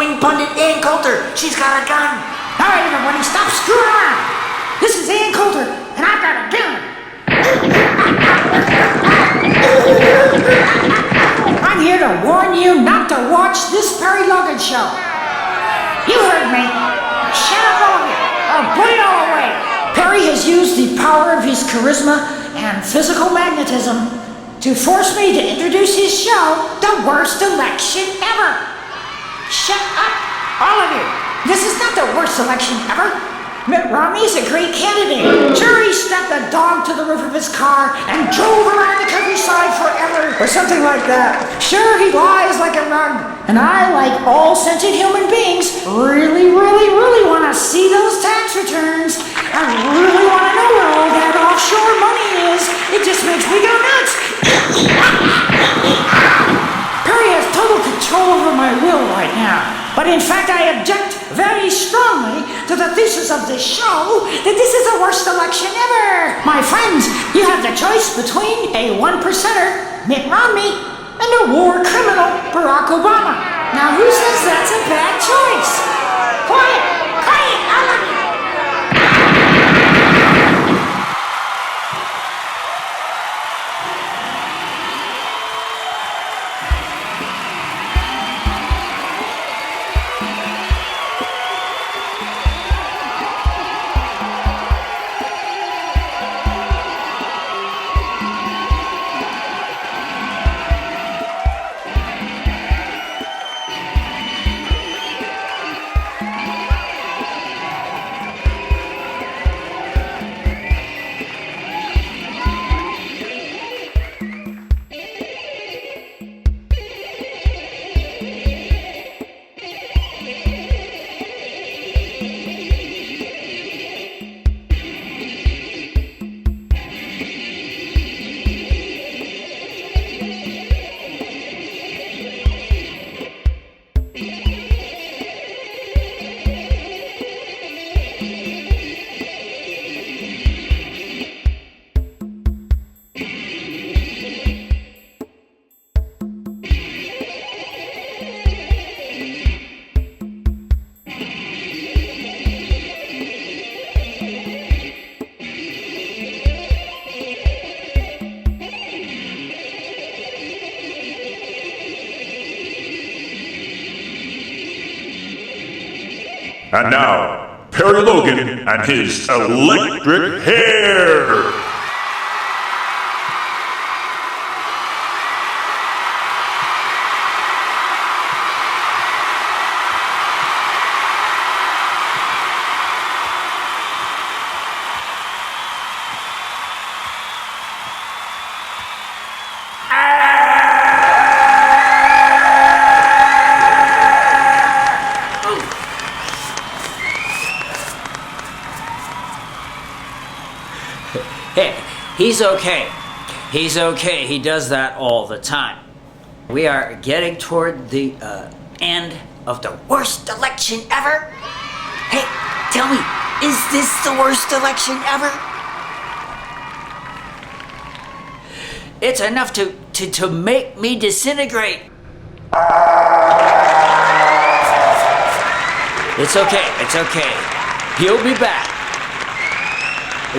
right-wing pundit Ann Coulter. She's got a gun. All right, everybody, stop screwing around. This is Ann Coulter, and I've got a gun. I'm here to warn you not to watch this Perry Logan show. You heard me. Shut up, all of you, or put it all away. Perry has used the power of his charisma and physical magnetism to force me to introduce his show, The Worst Election Ever. Shut up, all of you. This is not the worst election ever. Mitt Romney's a great candidate. Sure, he strapped a dog to the roof of his car and drove around the countryside forever, or something like that. Sure, he lies like a rug. And I, like all sentient human beings, really want to see those tax returns. I really want to know where all that offshore money is. It just makes me go nuts. Perry has total control over my will right now. But in fact, I object very strongly to the thesis of this show that this is the worst election ever. My friends, you have the choice between a one-percenter, Mitt Romney, and a war criminal, Barack Obama. Now, who says that's a bad choice? Quiet, all of you. And now, Perry Logan and his electric hair! He's okay. He's okay. He does that all the time. We are getting toward the end of the worst election ever. Hey, tell me, is this the worst election ever? It's enough to make me disintegrate. It's okay. He'll be back.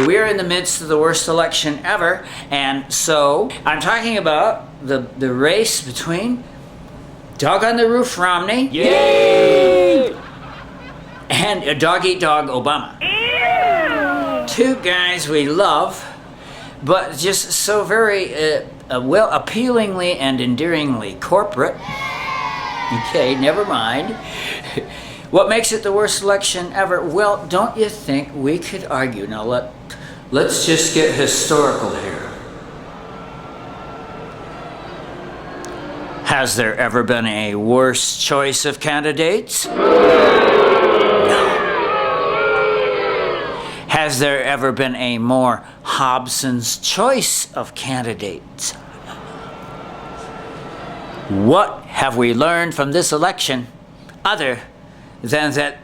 We're in the midst of the worst election ever, and so I'm talking about the race between Dog on the Roof Romney, Yay! and a dog-eat-dog Obama. Two guys we love, but just so very well, appealingly and endearingly corporate. Okay, never mind. What makes it the worst election ever? Well, don't you think we could argue? Now, let's just get historical here. Has there ever been a worse choice of candidates? No. Has there ever been a more Hobson's choice of candidates? What have we learned from this election other than that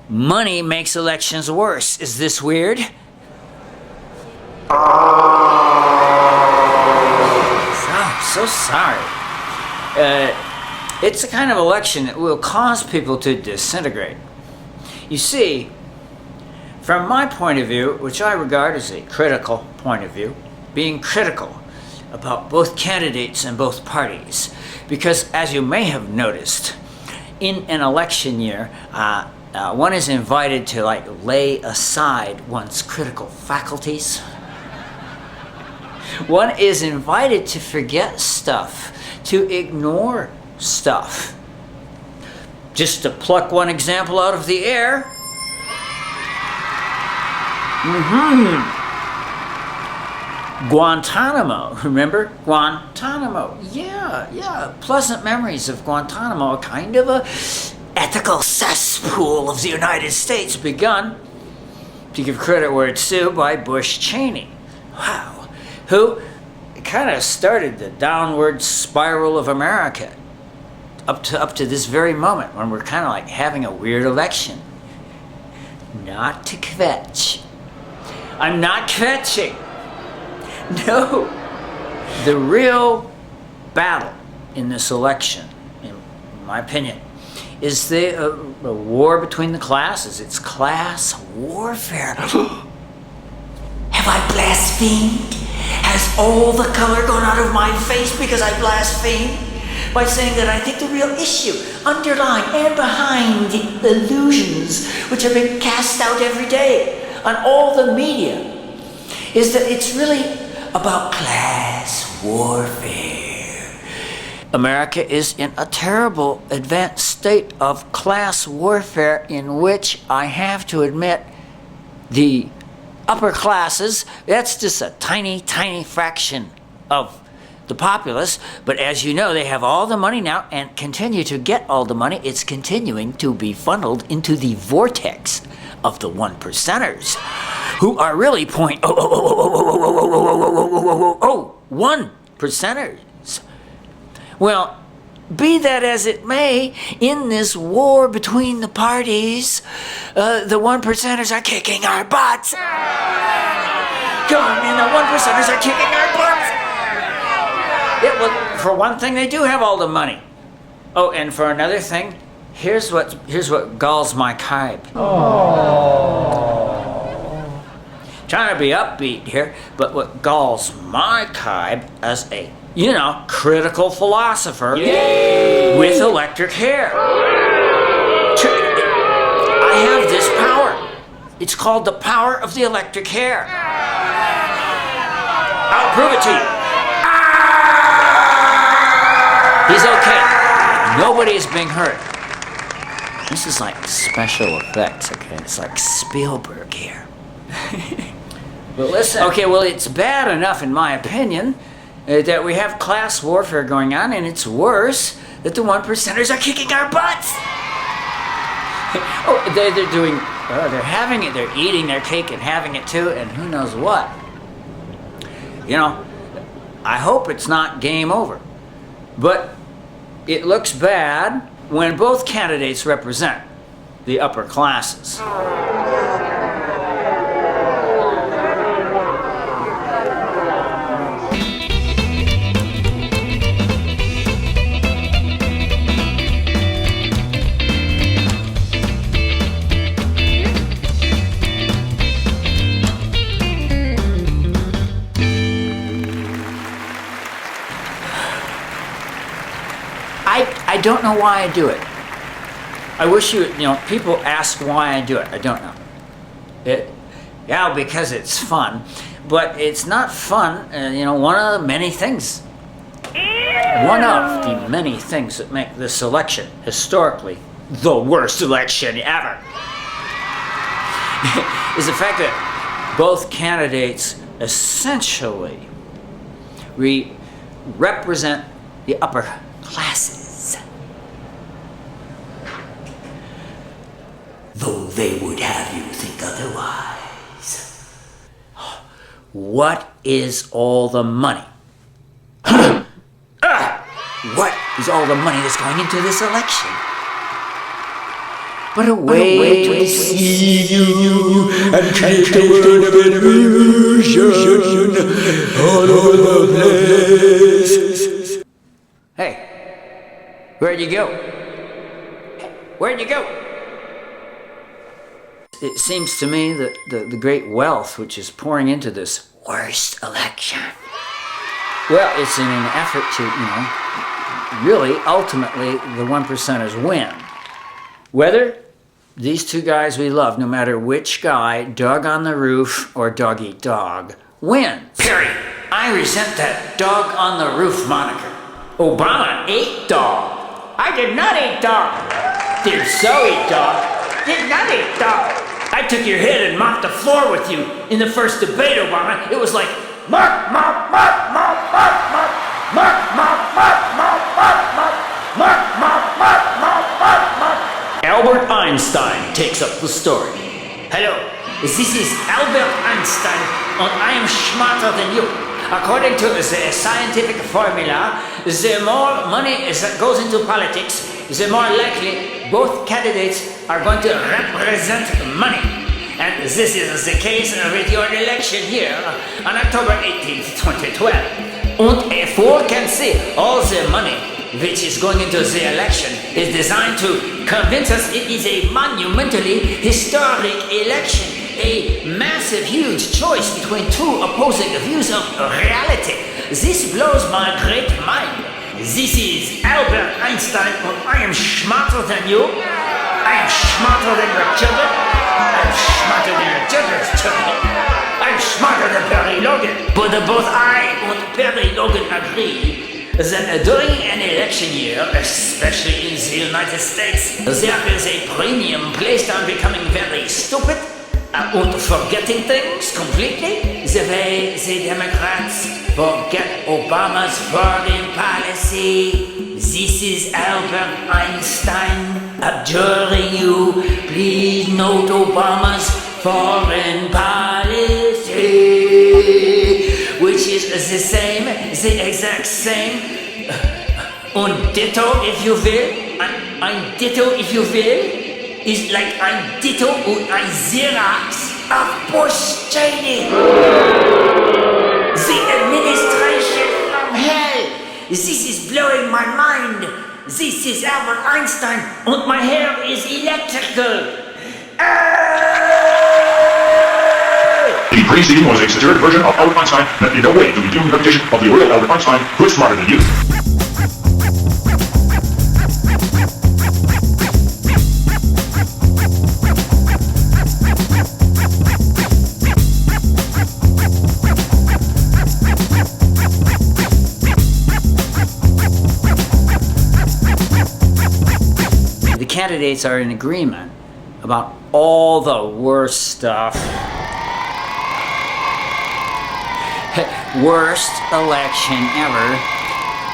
money makes elections worse? Is this weird? So sorry. It's a kind of election that will cause people to disintegrate. You see, from my point of view, which I regard as a critical point of view, being critical about both candidates and both parties, because as you may have noticed, in an election year, one is invited to lay aside one's critical faculties. One is invited to forget stuff, to ignore stuff. Just to pluck one example out of the air. Guantanamo, remember? Guantanamo. Yeah. Pleasant memories of Guantanamo, a kind of a ethical cesspool of the United States, begun, to give credit where it's due, by Bush Cheney. Wow. Who kind of started the downward spiral of America up to this very moment, when we're kind of having a weird election. Not to kvetch. I'm not kvetching. No. The real battle in this election, in my opinion, is the war between the classes. It's class warfare. Have I blasphemed? Has all the color gone out of my face because I blasphemed? By saying that I think the real issue, underlying and behind the illusions which are being cast out every day on all the media, is that it's really about class warfare. America is in a terrible advanced state of class warfare, in which I have to admit the upper classes, that's just a tiny, tiny fraction of the populace, but as you know, they have all the money now and continue to get all the money. It's continuing to be funneled into the vortex of the 1%ers, who are really 1%ers. Well, be that as it may, in this war between the parties, the 1%ers are kicking our butts. Come on, man, the 1%ers are kicking our butts. Yeah, well, for one thing, they do have all the money. Oh, and for another thing, here's what galls my kibe. Trying to be upbeat here, but what galls my kibe as a, critical philosopher with electric hair. I have this power. It's called the power of the electric hair. I'll prove it to you. He's okay. Nobody is being hurt. This is like special effects, okay? It's like Spielberg here. But listen. Okay, well, it's bad enough, in my opinion, that we have class warfare going on, and it's worse that the 1%ers are kicking our butts. They're having it, they're eating their cake and having it too, and who knows what. I hope it's not game over. But it looks bad when both candidates represent the upper classes. I don't know why I do it. I wish people ask why I do it. I don't know. Because it's fun. But it's not fun, one of the many things. One of the many things that make this election historically the worst election ever is the fact that both candidates essentially represent the upper classes. Though they would have you think otherwise. What is all the money? What is all the money that's going into this election? But a way to deceive you and create a world of illusion all over the place. Hey, Where'd you go? Where'd you go? It seems to me that the great wealth which is pouring into this worst election, well, it's in an effort to, really, ultimately, the 1%ers win. Whether these two guys we love, no matter which guy, Dog on the Roof or Dog Eat Dog, wins. Perry, I resent that dog on the roof moniker. Obama ate dog. I did not eat dog. Did so eat dog. Did not eat dog. I took your head and mopped the floor with you in the first debate, Obama. It was like, mop, mop, mop, mop, mop, mop, mop, mop, mop, mop, mop, mop, mop, mop, mop, mop, mop, mop. Albert Einstein takes up the story. Hello, this is Albert Einstein, and I am smarter than you. According to the scientific formula, the more money that goes into politics, the more likely both candidates are going to represent money. And this is the case with your election here on October 18th, 2012. And four can see all the money which is going into the election is designed to convince us it is a monumentally historic election. A massive, huge choice between two opposing views of reality. This blows my great mind. This is Albert Einstein, and I am smarter than you. I am smarter than your children. I am smarter than your children's children. I am smarter than Perry Logan. But both I and Perry Logan agree that during an election year, especially in the United States, there is a premium placed on becoming very stupid and forgetting things completely, the way the Democrats forget Obama's foreign policy. This is Albert Einstein adjuring you, please note Obama's foreign policy, which is the exact same, and ditto if you will, ein ditto if you will, is like ein ditto und ein Xerox of Bush Cheney. The administration from hell. This is blowing my mind. This is Albert Einstein, and my hair is electrical. The preceding was a satiric version of Albert Einstein that in no way to impugn the reputation of the real Albert Einstein, who is smarter than you. The candidates are in agreement about all the worst stuff. Worst election ever.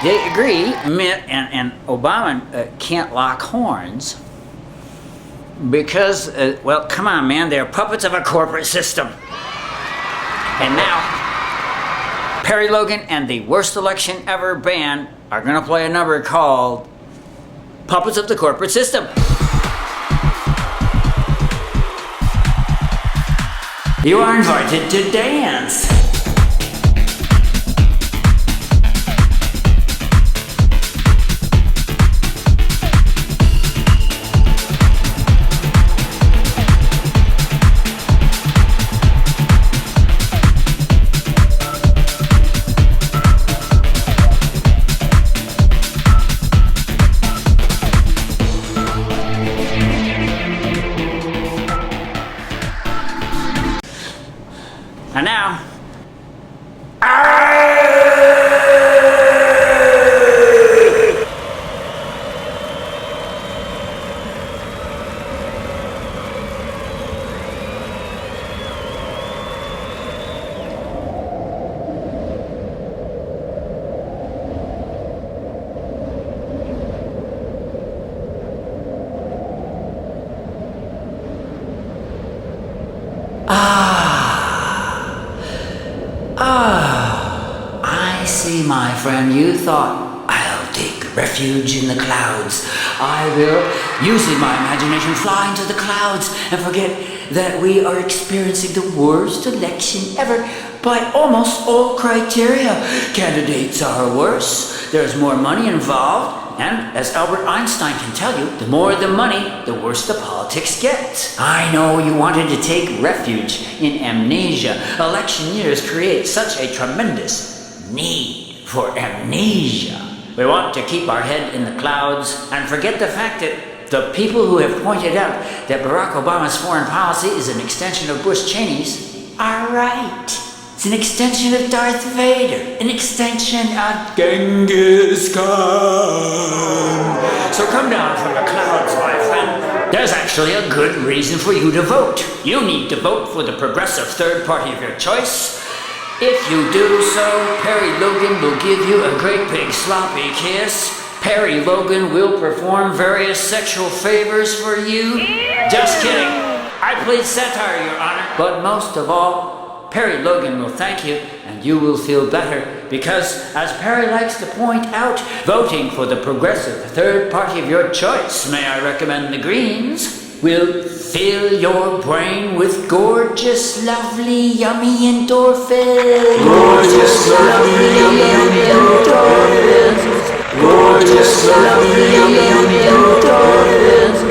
They agree, Mitt and Obama can't lock horns because, well, come on, man, they're puppets of a corporate system. And now, Perry Logan and the Worst Election Ever band are going to play a number called Puppets of the Corporate System. You are invited to dance. And now, I see, my friend, you thought, I'll take refuge in the clouds. I will, using my imagination, fly into the clouds and forget that we are experiencing the worst election ever by almost all criteria. Candidates are worse, there's more money involved, And as Albert Einstein can tell you, the more the money, the worse the politics gets. I know you wanted to take refuge in amnesia. Election years create such a tremendous need for amnesia. We want to keep our head in the clouds and forget the fact that the people who have pointed out that Barack Obama's foreign policy is an extension of Bush Cheney's are right. It's an extension of Darth Vader, an extension of Genghis Khan. So come down from the clouds, my friend. There's actually a good reason for you to vote. You need to vote for the progressive third party of your choice. If you do so, Perry Logan will give you a great big sloppy kiss. Perry Logan will perform various sexual favors for you. Just kidding. I played satire, Your Honor. But most of all, Perry Logan will thank you, and you will feel better because, as Perry likes to point out, voting for the progressive third party of your choice, may I recommend the Greens, will fill your brain with gorgeous, lovely, yummy endorphins. Gorgeous, lovely, yummy endorphins. Gorgeous, lovely, yummy endorphins.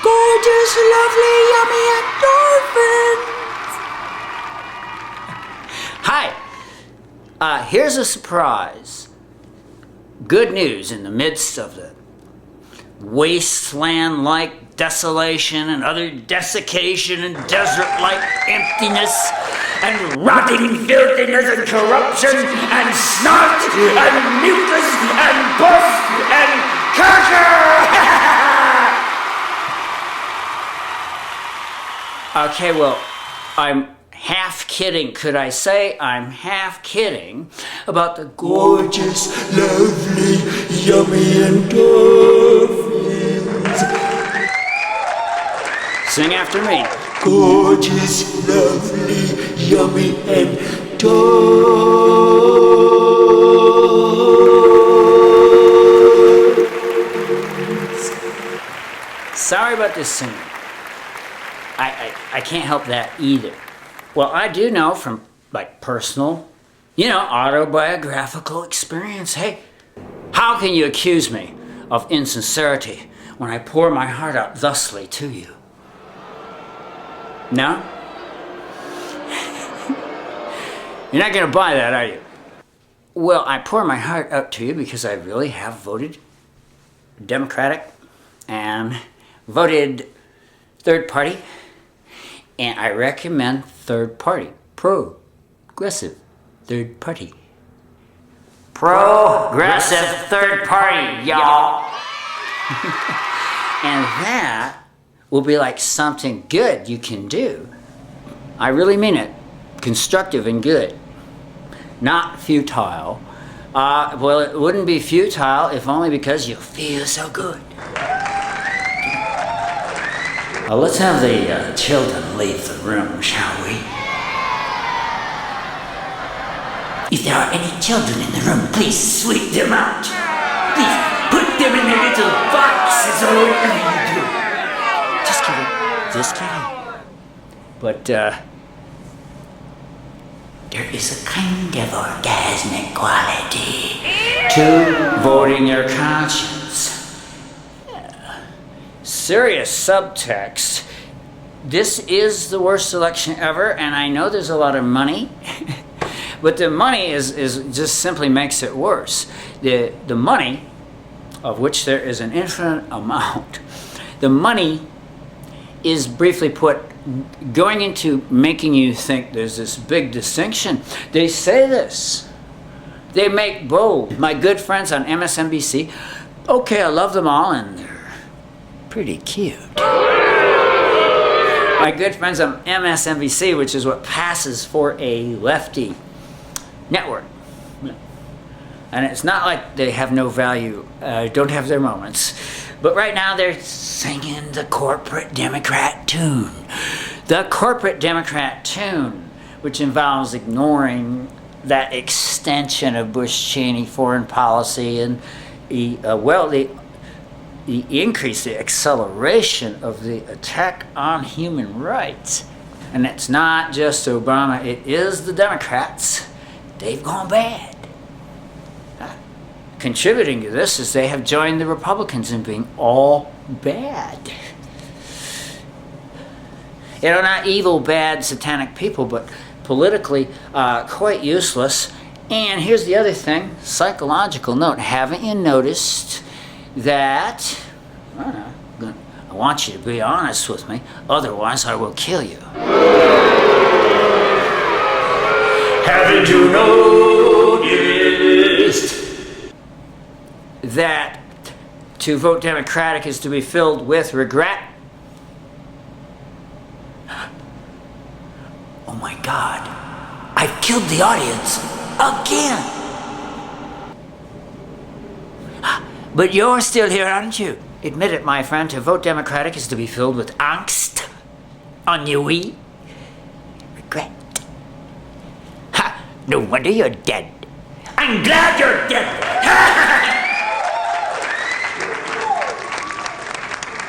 Gorgeous, lovely, yummy endorphins. Hi. Here's a surprise. Good news in the midst of the wasteland-like desolation and utter desiccation and desert-like emptiness and rotting filthiness and corruption and snot and mucus and pus and cancer. Okay, well, I'm half kidding. Could I say I'm half kidding about the gorgeous, lovely, yummy endorphins? Sing after me. Gorgeous, lovely, yummy endorphins. Sorry about this singing. I can't help that either. Well, I do know from, personal, autobiographical experience. Hey, how can you accuse me of insincerity when I pour my heart out thusly to you? No? You're not going to buy that, are you? Well, I pour my heart out to you because I really have voted Democratic and voted third party. And I recommend third party. Progressive third party. Progressive third party, y'all. And that will be like something good you can do. I really mean it. Constructive and good. Not futile. Well, it wouldn't be futile if only because you feel so good. Let's have the children leave the room, shall we? If there are any children in the room, please sweep them out. Please put them in their little boxes or whatever you do. Just kidding. Just kidding. But, there is a kind of orgasmic quality to voting your conscience. Serious subtext. This is the worst election ever, and I know there's a lot of money, but the money is just simply makes it worse. The money, of which there is an infinite amount, the money is briefly put going into making you think there's this big distinction. They say this. They make bold. My good friends on MSNBC, okay, I love them all, and they're pretty cute. My good friends on MSNBC, which is what passes for a lefty network. And it's not like they have no value, don't have their moments. But right now they're singing the corporate Democrat tune. The corporate Democrat tune, which involves ignoring that extension of Bush-Cheney foreign policy and the increase, the acceleration of the attack on human rights. And it's not just Obama, it is the Democrats. They've gone bad. Contributing to this is they have joined the Republicans in being all bad. Not evil, bad, satanic people, but politically quite useless. And here's the other thing, psychological note. Haven't you noticed that, I want you to be honest with me, otherwise I will kill you. Haven't you noticed that to vote Democratic is to be filled with regret? Oh my God, I've killed the audience again. But you're still here, aren't you? Admit it, my friend, to vote Democratic is to be filled with angst, ennui, regret. Ha! No wonder you're dead. I'm glad you're dead!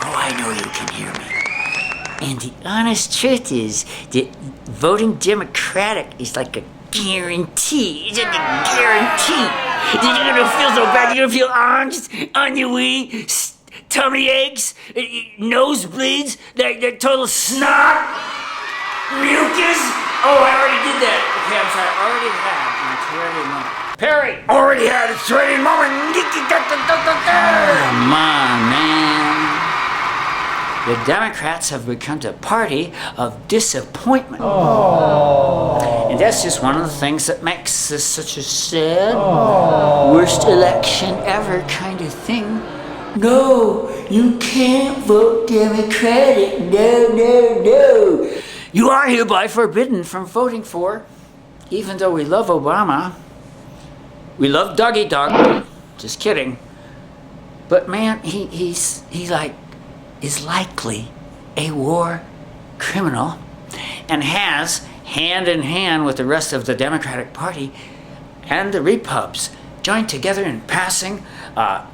Oh, I know you can hear me. And the honest truth is that voting Democratic is like a guarantee. It's like a guarantee. You're gonna feel so bad. You're gonna feel angst, ennui, tummy aches, nosebleeds, that total snot, mucus. Oh, I already did that. Okay, I'm sorry. I already had my Tourette moment. Perry already had a Tourette moment. Come on, man. The Democrats have become a party of disappointment. Oh. And that's just one of the things that makes this such a sad, worst election ever kind of thing. No, you can't vote Democratic. No. You are hereby forbidden from voting for, even though we love Obama. We love Doggy Dog. Just kidding. But man, he's is likely a war criminal and has, hand in hand with the rest of the Democratic Party and the Repubs, joined together in passing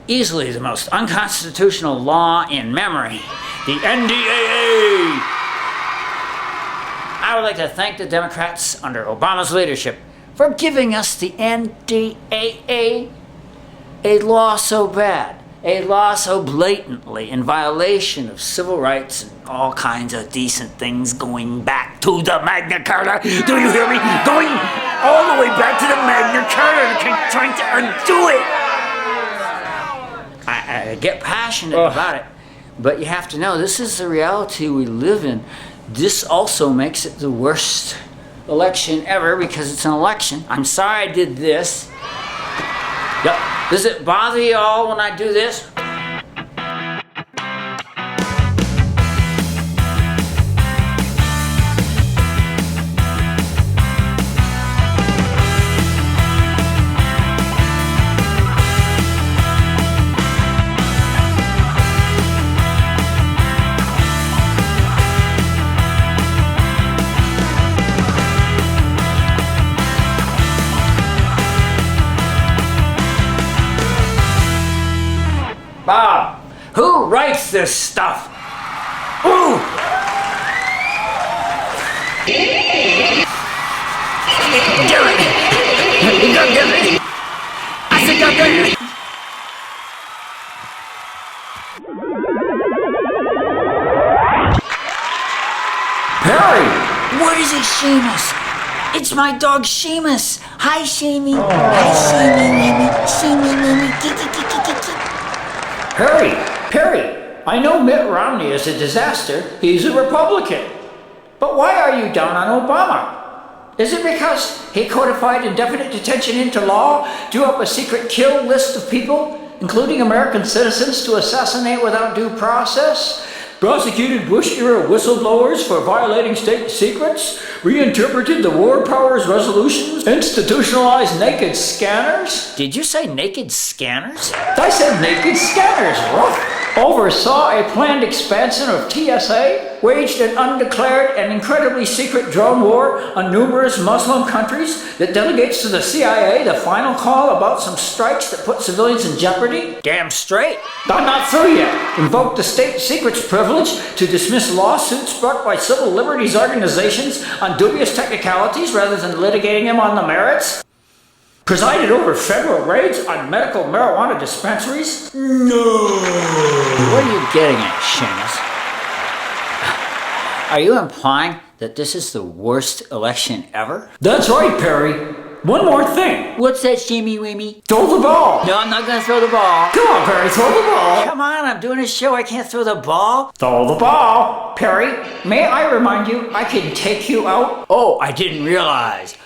easily the most unconstitutional law in memory, the NDAA. I would like to thank the Democrats under Obama's leadership for giving us the NDAA, a law so bad, a law so blatantly in violation of civil rights and all kinds of decent things, going back to the Magna Carta. Do you hear me? Going all the way back to the Magna Carta and trying to undo it. I get passionate about it, but you have to know this is the reality we live in. This also makes it the worst election ever because it's an election. I'm sorry I did this. Yep. Does it bother you all when I do this? Bob, who writes this stuff? Ooh! I said, God damn it! Perry! What is it, Seamus? It's my dog, Seamus. Hi, Seamus. Hi, Seamus. Perry, I know Mitt Romney is a disaster. He's a Republican. But why are you down on Obama? Is it because he codified indefinite detention into law, drew up a secret kill list of people, including American citizens, to assassinate without due process, prosecuted Bush-era whistleblowers for violating state secrets, reinterpreted the War Powers resolutions, institutionalized naked scanners? Did you say naked scanners? I said naked scanners, Ruff. oversaw a planned expansion of TSA, waged an undeclared and incredibly secret drone war on numerous Muslim countries that delegates to the CIA the final call about some strikes that put civilians in jeopardy? Damn straight. I'm not through yet. Invoked the state secrets privilege to dismiss lawsuits brought by civil liberties organizations on dubious technicalities rather than litigating them on the merits? Presided over federal raids on medical marijuana dispensaries? No! What are you getting at, Seamus? Are you implying that this is the worst election ever? That's right, Perry. One more thing. What's that, shimmy wimmy? Throw the ball. No, I'm not gonna throw the ball. Come on, Perry, throw the ball. Come on, I'm doing a show. I can't throw the ball. Throw the ball. Perry, may I remind you, I can take you out? Oh, I didn't realize.